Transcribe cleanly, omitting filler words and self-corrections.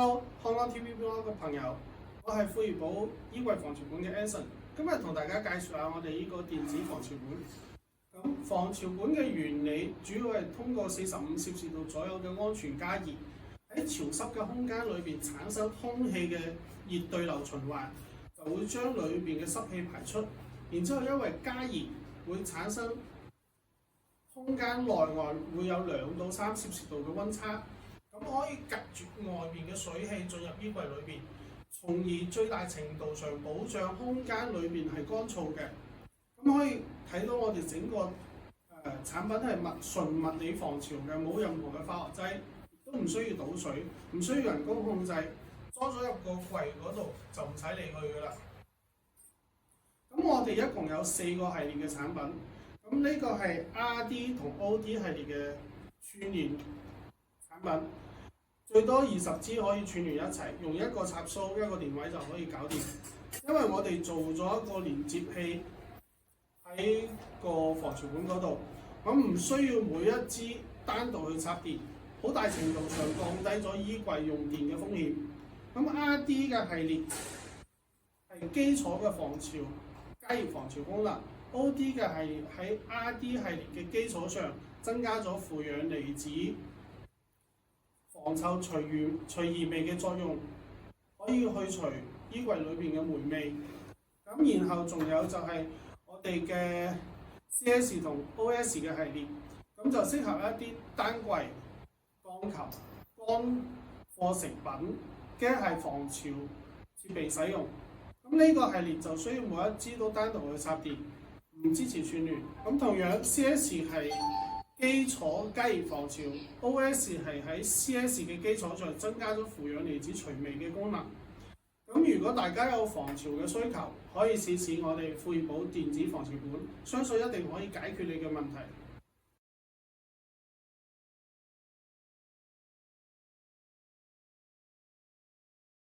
Hello，香港 TVB 嘅朋友，我係富怡寶衣櫃防潮管嘅 Anson， 今日同大家介紹下我哋呢個電子防潮管。咁防潮管嘅原理主要係通過45°C左右嘅安全加熱，喺潮濕嘅空間裏邊產生空氣嘅熱對流循環，就會將裏邊嘅濕氣排出。然之後因為加熱會產生空間內外會有2到3°C嘅溫差。咁可以隔絕外面嘅水氣進入衣櫃裏邊，從而最大程度上保障空間裏邊係乾燥嘅。咁可以睇到我哋整個產品係純物理防潮嘅，冇任何嘅化學劑，都唔需要倒水，唔需要人工控制，裝咗入個櫃嗰度就唔使理佢噶啦。咁我哋一共有4個系列嘅產品，咁呢個係 RD 同 OD 系列嘅串聯產品。最多20支可以串聯一齊，用一個插蘇一個電位就可以搞掂。因為我哋做咗一個連接器喺個防潮管嗰度，咁唔需要每一支單獨去插電，好大程度上降低咗衣櫃用電嘅風險。咁 RD 嘅系列係基礎嘅防潮加熱防潮功能 ，OD 嘅系列喺 RD 系列嘅基礎上增加咗負氧離子防臭除異味嘅作用，可以去除衣櫃裏邊嘅霉味。咁然後仲有就係我哋嘅 CS 同 OS 嘅系列，咁就適合一啲單櫃、鋼琴、乾貨食品嘅係防潮設備使用。咁呢個系列就需要每一支都單獨去插電，唔支持串聯。咁同樣 CS 係基礎加熱防潮 ，OS 係喺 CS 嘅基礎上增加咗負氧離子除味嘅功能。咁如果大家有防潮嘅需求，可以試試我哋富怡寶電子防潮管，相信一定可以解決你嘅問題。